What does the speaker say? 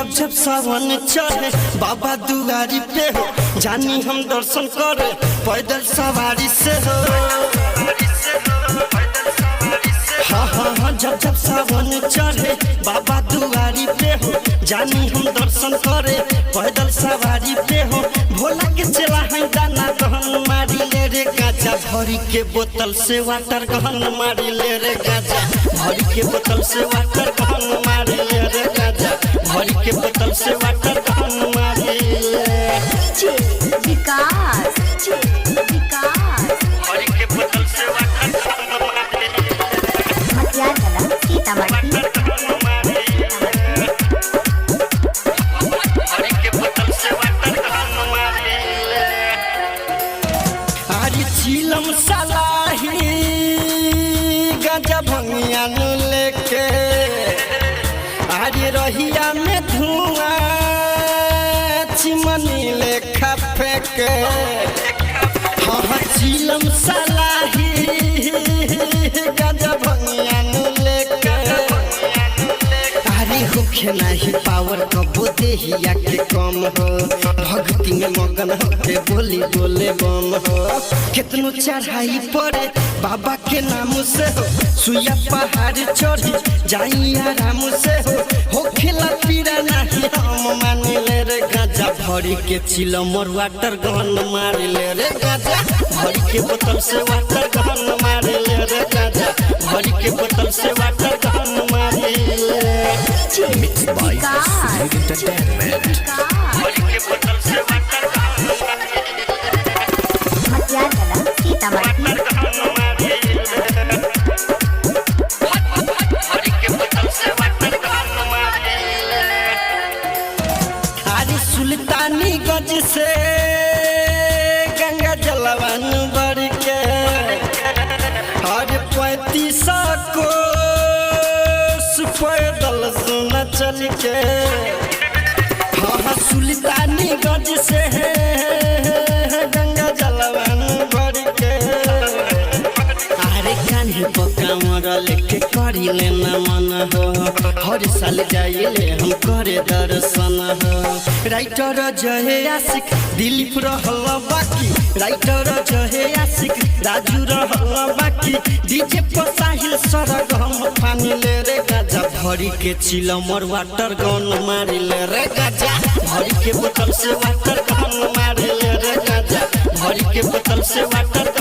जब जब सावन चढ़े बाबा दुआरी पे हो जानी हम दर्शन करे पैदल सवारी से हो। हाँ हाँ हाँ जब जब सावन चढ़े बाबा दुआरी पे हो जानी हम दर्शन करे पैदल सवारी पे हो। भोला के चला है दाना गहन मारी ले रे गाजा भरी के बोतल से वाटर गहन मारी ले रे गाजा भरी के बोतल से वाटर गहन मारी ले रे गाजा भरी के बोतल से वाटर गहन मारी ले विकास भरी के बोतल से वाटर गहन मारी मटियाला सीतामढ़ी भरी के बोतल से वाटर गहन मारी ले आज झीलम सलाही गाजा भंगिया नु लेके आज रहिया में धुआं चिमनी लेखा फेंके। हाँ झीलम सलाही गाजा भंगिया नु लेके अरे होखे नहीं पावर कबो देहिया के कम हो भक्ति में मगन होके बोली बोले बम हो। कितनो चढ़ाई पड़े बाबा के नाम से हो सुइया पहाड़ चढ़ी जाई आराम से हो खेला पीरा नहीं हम मान ले रे गाजा भरी के चिलम और वाटर गन मार ले रे गाजा भरी के बोतल से वाटर गन मार ले रे गाजा भरी के बोतल से वाटर गन मार ले Mixed by Sweet Entertainment. भरी के बोतल से वाटर गन मार मटियाला सीतामढ़ी सुल्तानी गज से गंगा जलवन भर के हर 35 को पैदल सुन चल के। हाँ सुल्तानी गज से गंगा जलवन भर के अरे कान्हे पक्का मर लेके करी लेना मन हो हर साल जाइले हम करे दर्शन हो। राइटर जहे आशिक दिलीप रहल बाकी राइटर जहे आशिक राजू रहल बाकी डीजे पर साहिल सरग हम पानी ले रे गाजा भरी के चिलम और वाटर गन मारी ले रे गाजा भरी के बोतल से वाटर गन मारी ले रे गाजा भरी के बोतल से वाटर